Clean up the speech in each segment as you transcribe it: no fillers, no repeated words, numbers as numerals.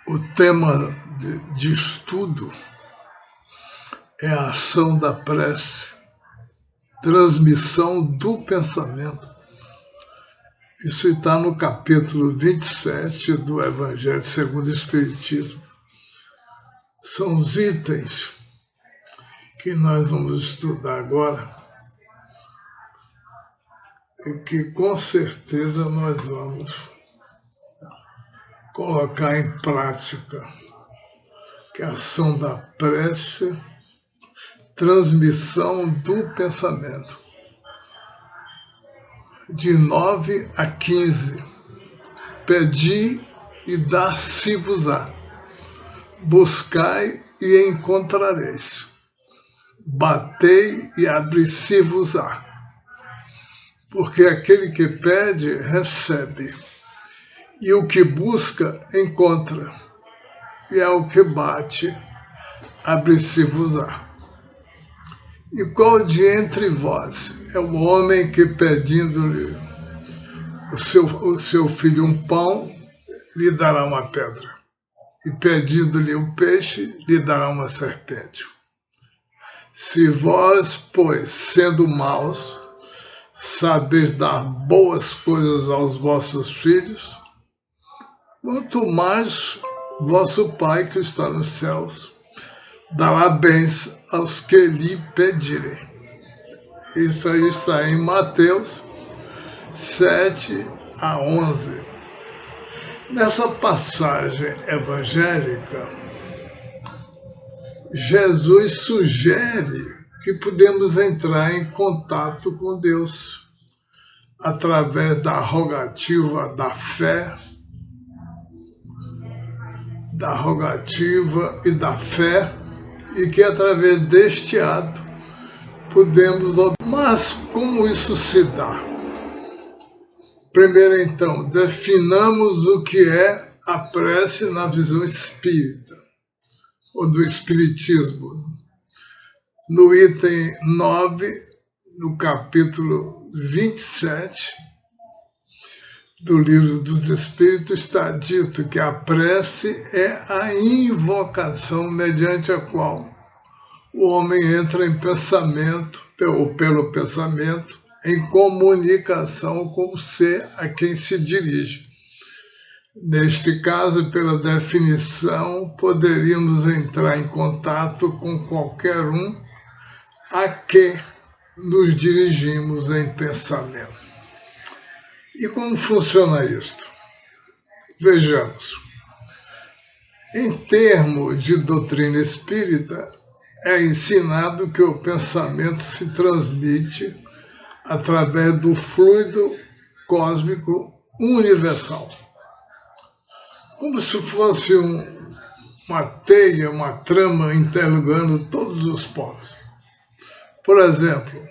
O tema de estudo é a ação da prece, transmissão do pensamento. Isso está no capítulo 27 do Evangelho segundo o Espiritismo. São os itens que nós vamos estudar agora e que com certeza nós vamos colocar em prática, que é a ação da prece, transmissão do pensamento. De 9 a 15, pedi e dar-se-vos-á, buscai e encontrareis, batei e abri-se-vos-á, porque aquele que pede, recebe, e o que busca, encontra, e ao que bate, abre-se-vos-á. E qual de entre vós é o homem que, pedindo-lhe o seu filho um pão, lhe dará uma pedra? E pedindo-lhe um peixe, lhe dará uma serpente? Se vós, pois, sendo maus, sabeis dar boas coisas aos vossos filhos, quanto mais vosso Pai que está nos céus dará bens aos que lhe pedirem. Isso aí está em Mateus 7 a 11. Nessa passagem evangélica, Jesus sugere que podemos entrar em contato com Deus através da rogativa da fé, e que através deste ato podemos... Mas como isso se dá? Primeiro, então, definamos o que é a prece na visão espírita, ou do espiritismo. No item 9, no capítulo 27 do Livro dos Espíritos, está dito que a prece é a invocação mediante a qual o homem entra em pensamento, ou pelo pensamento, em comunicação com o ser a quem se dirige. Neste caso, pela definição, poderíamos entrar em contato com qualquer um a que nos dirigimos em pensamento. E como funciona isto? Vejamos. Em termos de doutrina espírita, é ensinado que o pensamento se transmite através do fluido cósmico universal, como se fosse uma teia, uma trama interligando todos os pontos. Por exemplo,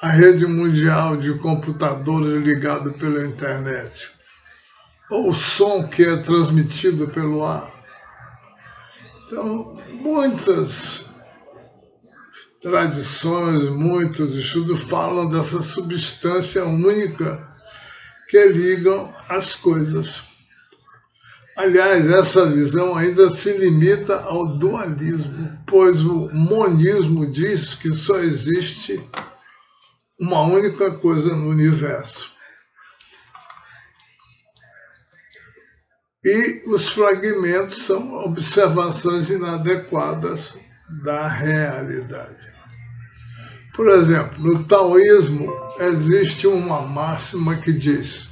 a rede mundial de computadores ligado pela internet, ou o som que é transmitido pelo ar. Então, muitas tradições, muitos estudos falam dessa substância única que ligam as coisas. Aliás, essa visão ainda se limita ao dualismo, pois o monismo diz que só existe uma única coisa no universo. E os fragmentos são observações inadequadas da realidade. Por exemplo, no taoísmo existe uma máxima que diz: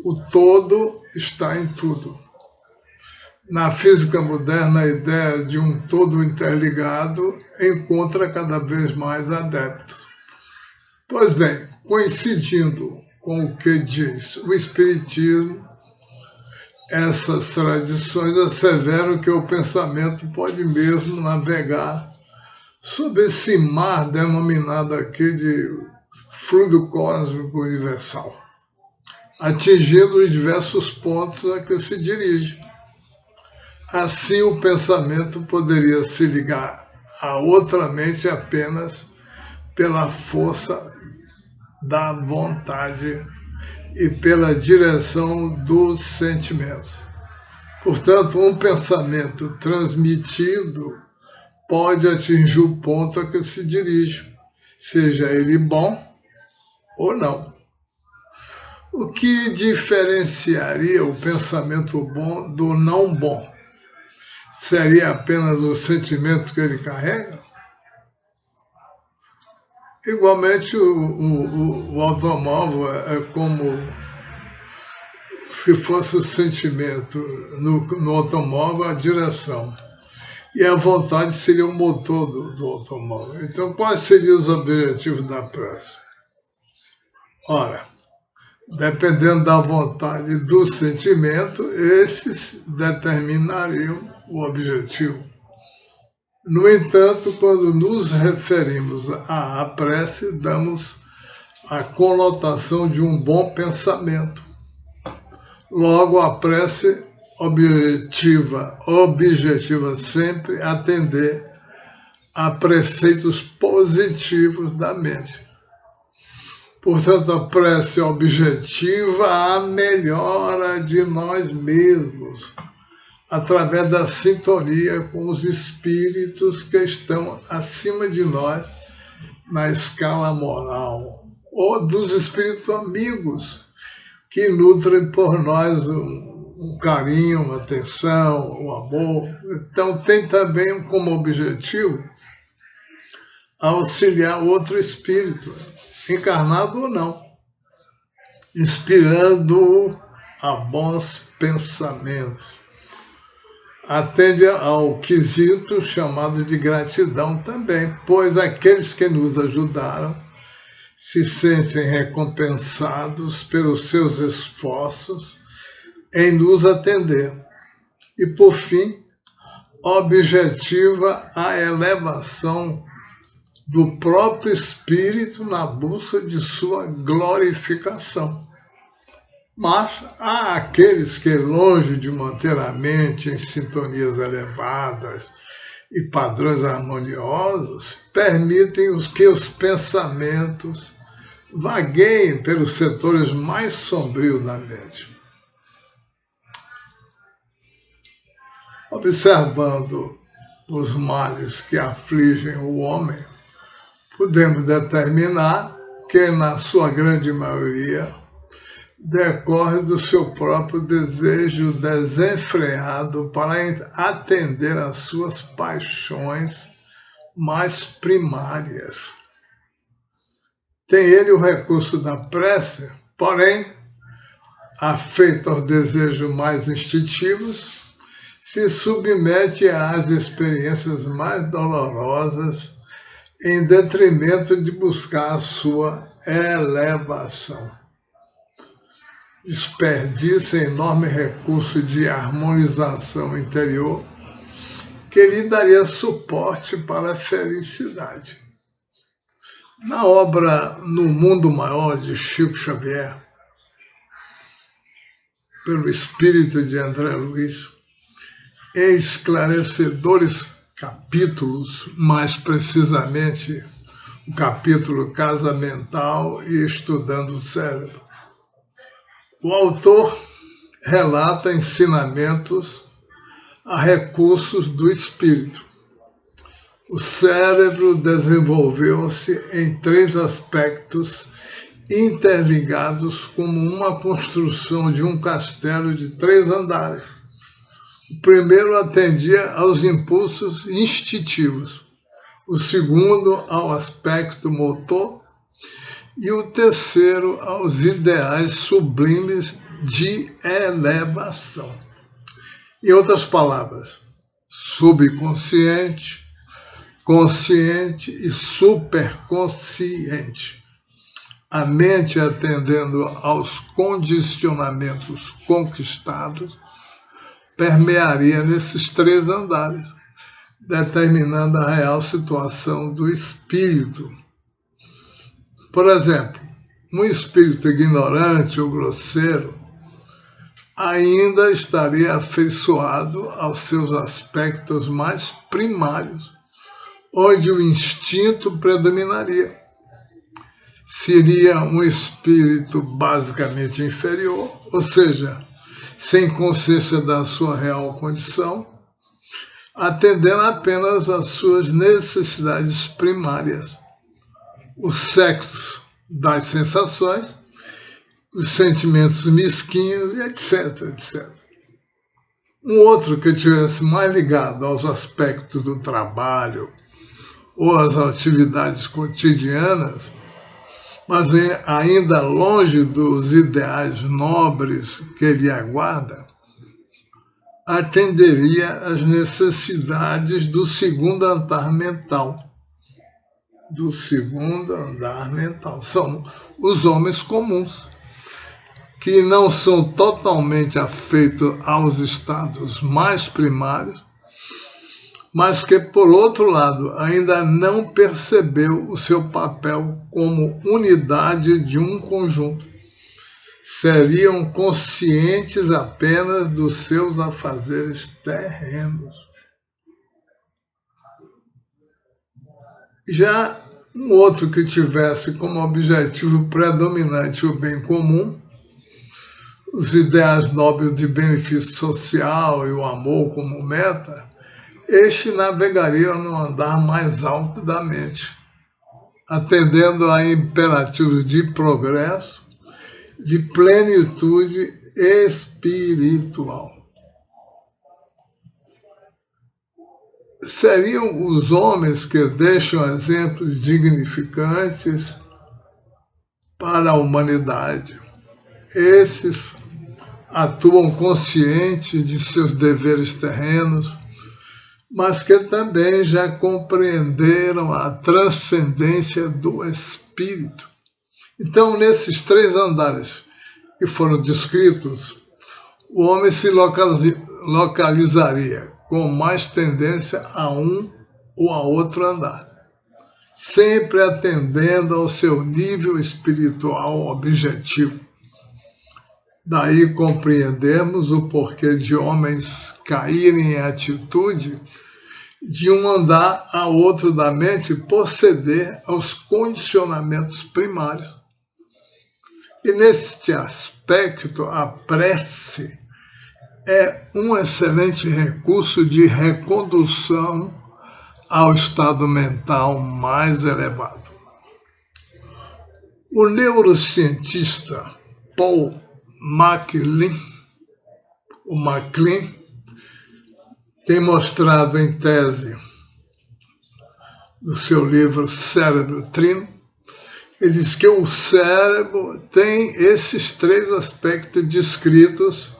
o todo está em tudo. Na física moderna, a ideia de um todo interligado encontra cada vez mais adeptos. Pois bem, coincidindo com o que diz o Espiritismo, essas tradições asseveram que o pensamento pode mesmo navegar sobre esse mar denominado aqui de fluido cósmico universal, atingindo os diversos pontos a que se dirige. Assim, o pensamento poderia se ligar a outra mente apenas pela força da vontade e pela direção dos sentimentos. Portanto, um pensamento transmitido pode atingir o ponto a que se dirige, seja ele bom ou não. O que diferenciaria o pensamento bom do não bom? Seria apenas o sentimento que ele carrega? Igualmente, o automóvel é como se fosse o sentimento no automóvel, a direção. E a vontade seria o motor do automóvel. Então, quais seriam os objetivos da prece? Ora, dependendo da vontade e do sentimento, esses determinariam o objetivo. No entanto, quando nos referimos à prece, damos a conotação de um bom pensamento. Logo, a prece objetiva sempre atender a preceitos positivos da mente. Portanto, a prece objetiva a melhora de nós mesmos, através da sintonia com os espíritos que estão acima de nós na escala moral, ou dos espíritos amigos que nutrem por nós um carinho, uma atenção, um amor. Então, tem também como objetivo auxiliar outro espírito, encarnado ou não, inspirando-o a bons pensamentos. Atende ao quesito chamado de gratidão também, pois aqueles que nos ajudaram se sentem recompensados pelos seus esforços em nos atender. E, por fim, objetiva a elevação do próprio espírito na busca de sua glorificação. Mas há aqueles que, longe de manter a mente em sintonias elevadas e padrões harmoniosos, permitem que os pensamentos vagueiem pelos setores mais sombrios da mente. Observando os males que afligem o homem, podemos determinar que, na sua grande maioria, decorre do seu próprio desejo desenfreado para atender às suas paixões mais primárias. Tem ele o recurso da prece, porém, afeito aos desejos mais instintivos, se submete às experiências mais dolorosas em detrimento de buscar a sua elevação. Desperdiça enorme recurso de harmonização interior que lhe daria suporte para a felicidade. Na obra No Mundo Maior, de Chico Xavier, pelo espírito de André Luiz, em esclarecedores capítulos, mais precisamente o capítulo Casa Mental e Estudando o Cérebro, o autor relata ensinamentos a recursos do espírito. O cérebro desenvolveu-se em 3 aspectos interligados como uma construção de um castelo de 3 andares. O primeiro atendia aos impulsos instintivos, o segundo ao aspecto motor e o terceiro aos ideais sublimes de elevação. Em outras palavras, subconsciente, consciente e superconsciente. A mente, atendendo aos condicionamentos conquistados, permearia nesses 3 andares, determinando a real situação do espírito. Por exemplo, um espírito ignorante ou grosseiro ainda estaria afeiçoado aos seus aspectos mais primários, onde o instinto predominaria. Seria um espírito basicamente inferior, ou seja, sem consciência da sua real condição, atendendo apenas às suas necessidades primárias, o sexo das sensações, os sentimentos mesquinhos, etc, etc. Um outro que estivesse mais ligado aos aspectos do trabalho ou às atividades cotidianas, mas ainda longe dos ideais nobres que ele aguarda, atenderia às necessidades do segundo andar mental. São os homens comuns, que não são totalmente afeitos aos estados mais primários, mas que, por outro lado, ainda não percebeu o seu papel como unidade de um conjunto. Seriam conscientes apenas dos seus afazeres terrenos. Já um outro que tivesse como objetivo predominante o bem comum, os ideais nobres de benefício social e o amor como meta, este navegaria no andar mais alto da mente, atendendo a imperativos de progresso, de plenitude espiritual. Seriam os homens que deixam exemplos dignificantes para a humanidade. Esses atuam conscientes de seus deveres terrenos, mas que também já compreenderam a transcendência do espírito. Então, nesses 3 andares que foram descritos, o homem se localizaria com mais tendência a um ou a outro andar, sempre atendendo ao seu nível espiritual objetivo. Daí compreendemos o porquê de homens caírem em atitude de um andar a outro da mente por ceder aos condicionamentos primários. E neste aspecto, a prece é um excelente recurso de recondução ao estado mental mais elevado. O neurocientista Paul MacLean, tem mostrado em tese do seu livro Cérebro Trino, ele diz que o cérebro tem esses 3 aspectos descritos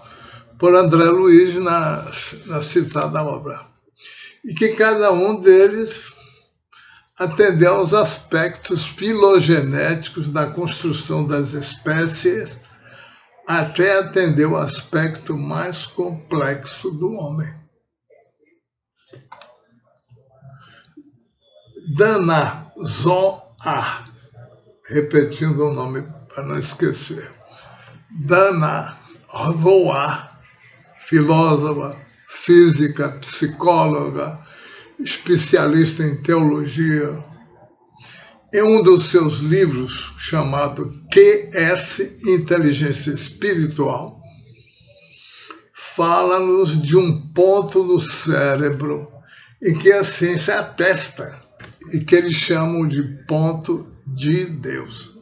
por André Luiz na citada obra, e que cada um deles atendeu aos aspectos filogenéticos da construção das espécies, até atender o aspecto mais complexo do homem. Dana Zohar, repetindo o nome para não esquecer. Dana Zohar, filósofa, física, psicóloga, especialista em teologia, em um dos seus livros, chamado QS, Inteligência Espiritual, fala-nos de um ponto no cérebro em que a ciência atesta e que eles chamam de ponto de Deus.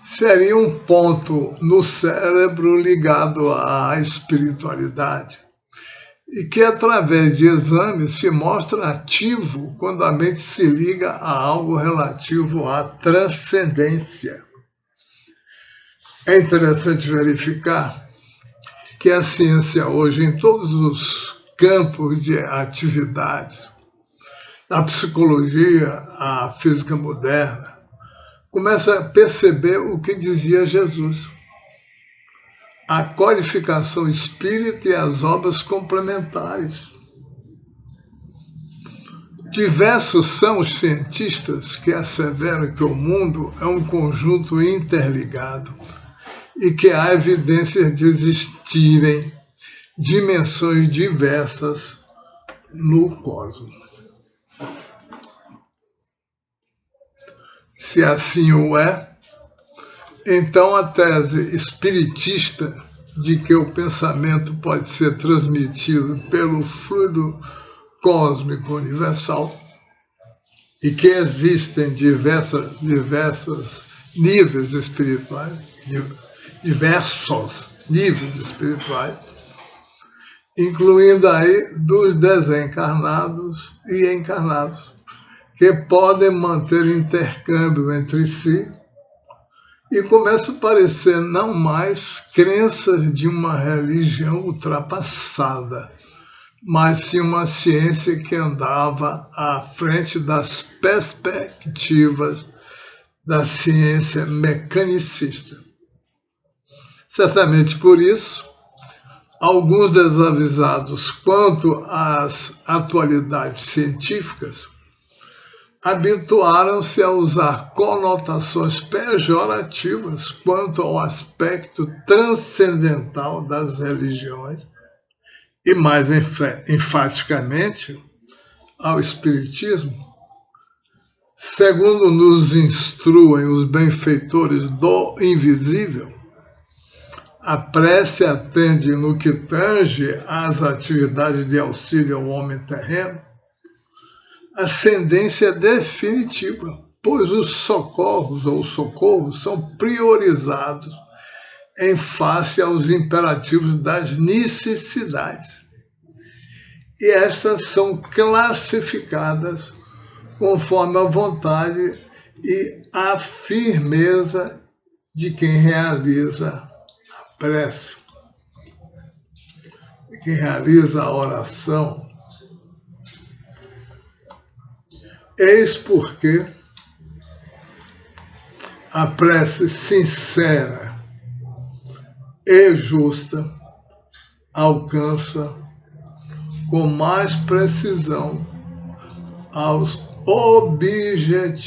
Seria um ponto no cérebro ligado à espiritualidade e que, através de exames, se mostra ativo quando a mente se liga a algo relativo à transcendência. É interessante verificar que a ciência hoje, em todos os campos de atividades, da psicologia à física moderna, começa a perceber o que dizia Jesus: a qualificação espírita e as obras complementares. Diversos são os cientistas que asseveram que o mundo é um conjunto interligado e que há evidências de existirem dimensões diversas no cosmos. Se assim o é, Então, a tese espiritista de que o pensamento pode ser transmitido pelo fluido cósmico universal e que existem diversos níveis espirituais, incluindo aí dos desencarnados e encarnados, que podem manter intercâmbio entre si, e começa a parecer não mais crenças de uma religião ultrapassada, mas sim uma ciência que andava à frente das perspectivas da ciência mecanicista. Certamente por isso, alguns desavisados quanto às atualidades científicas habituaram-se a usar conotações pejorativas quanto ao aspecto transcendental das religiões e, mais enfaticamente, ao espiritismo. Segundo nos instruem os benfeitores do invisível, a prece atende no que tange às atividades de auxílio ao homem terreno ascendência definitiva, pois os socorros são priorizados em face aos imperativos das necessidades. E estas são classificadas conforme a vontade e a firmeza de quem realiza a prece, de quem realiza a oração. Eis porque a prece sincera e justa alcança com mais precisão aos objetivos.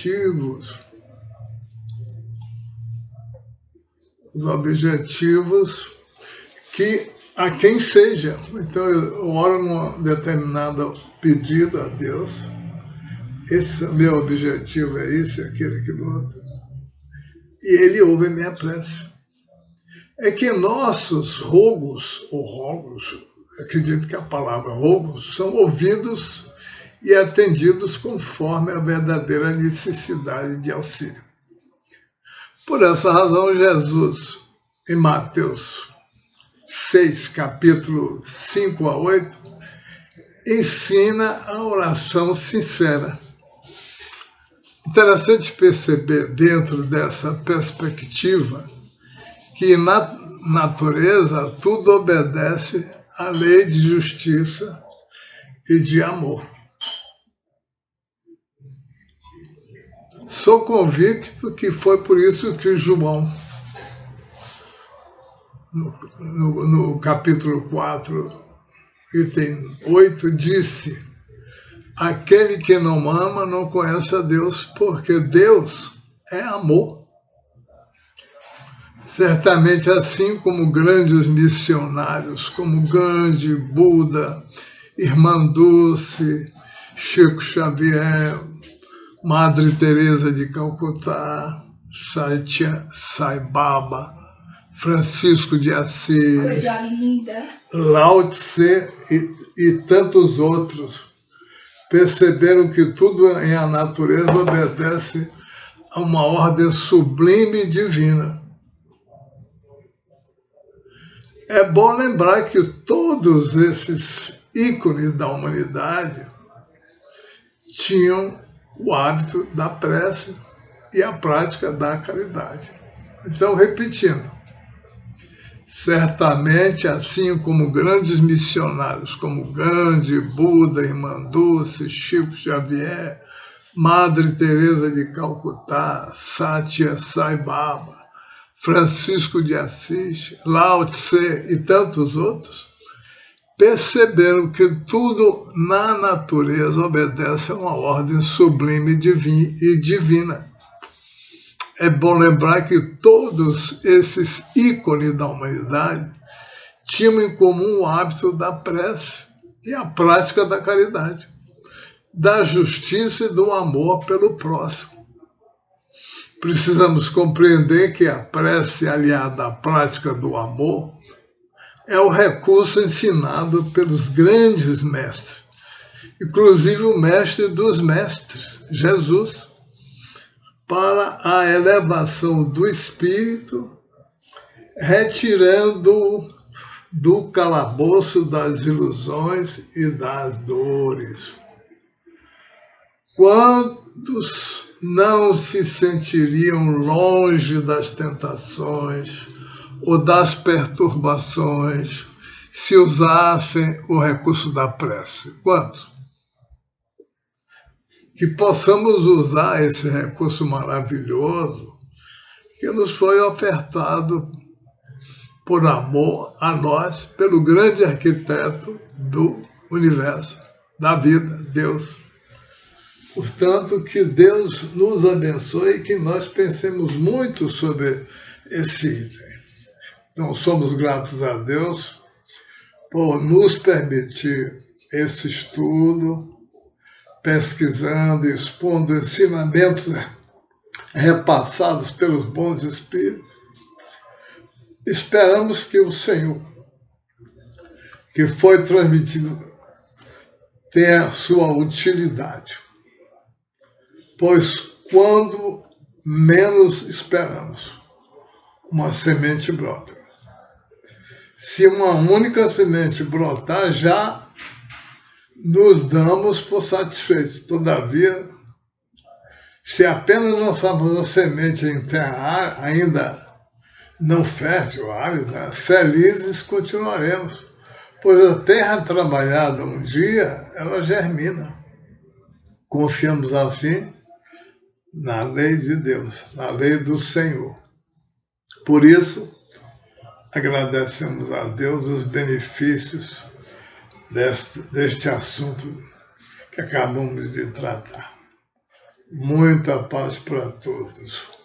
Os objetivos que a quem seja. Então eu oro num determinado pedido a Deus. Esse meu objetivo é isso, aquele, aquilo outro. E ele ouve a minha prece. É que nossos rogos, acredito que a palavra rogos, são ouvidos e atendidos conforme a verdadeira necessidade de auxílio. Por essa razão, Jesus, em Mateus 6, capítulo 5 a 8, ensina a oração sincera. Interessante perceber, dentro dessa perspectiva, que na natureza tudo obedece à lei de justiça e de amor. Sou convicto que foi por isso que João, no capítulo 4, item 8, disse: aquele que não ama não conhece a Deus, porque Deus é amor. Certamente, assim como grandes missionários, como Gandhi, Buda, Irmã Dulce, Chico Xavier, Madre Teresa de Calcutá, Sai Baba, Francisco de Assis, Lao Tse e tantos outros, perceberam que tudo em a natureza obedece a uma ordem sublime e divina. É bom lembrar que todos esses ícones da humanidade tinham o hábito da prece e a prática da caridade. Então, repetindo, certamente, assim como grandes missionários como Gandhi, Buda, Irmã Dulce, Chico Xavier, Madre Teresa de Calcutá, Satya Sai Baba, Francisco de Assis, Lao Tse e tantos outros, perceberam que tudo na natureza obedece a uma ordem sublime e divina. É bom lembrar que todos esses ícones da humanidade tinham em comum o hábito da prece e a prática da caridade, da justiça e do amor pelo próximo. precisamos compreender que a prece aliada à prática do amor é o recurso ensinado pelos grandes mestres, inclusive o mestre dos mestres, Jesus, para a elevação do espírito, retirando do calabouço das ilusões e das dores. Quantos não se sentiriam longe das tentações ou das perturbações se usassem o recurso da prece? Quantos? Que possamos usar esse recurso maravilhoso que nos foi ofertado por amor a nós, pelo grande arquiteto do universo, da vida, Deus. Portanto, que Deus nos abençoe e que nós pensemos muito sobre esse item. Então, somos gratos a Deus por nos permitir esse estudo, pesquisando e expondo ensinamentos repassados pelos bons espíritos. Esperamos que o Senhor, que foi transmitido, tenha sua utilidade, pois quando menos esperamos, uma semente brota. Se uma única semente brotar, já nos damos por satisfeitos. Todavia, se apenas lançarmos uma semente em terra ainda não fértil, árida, felizes continuaremos, pois a terra trabalhada um dia, ela germina. Confiamos assim na lei de Deus, na lei do Senhor. Por isso, agradecemos a Deus os benefícios deste assunto que acabamos de tratar. Muita paz para todos.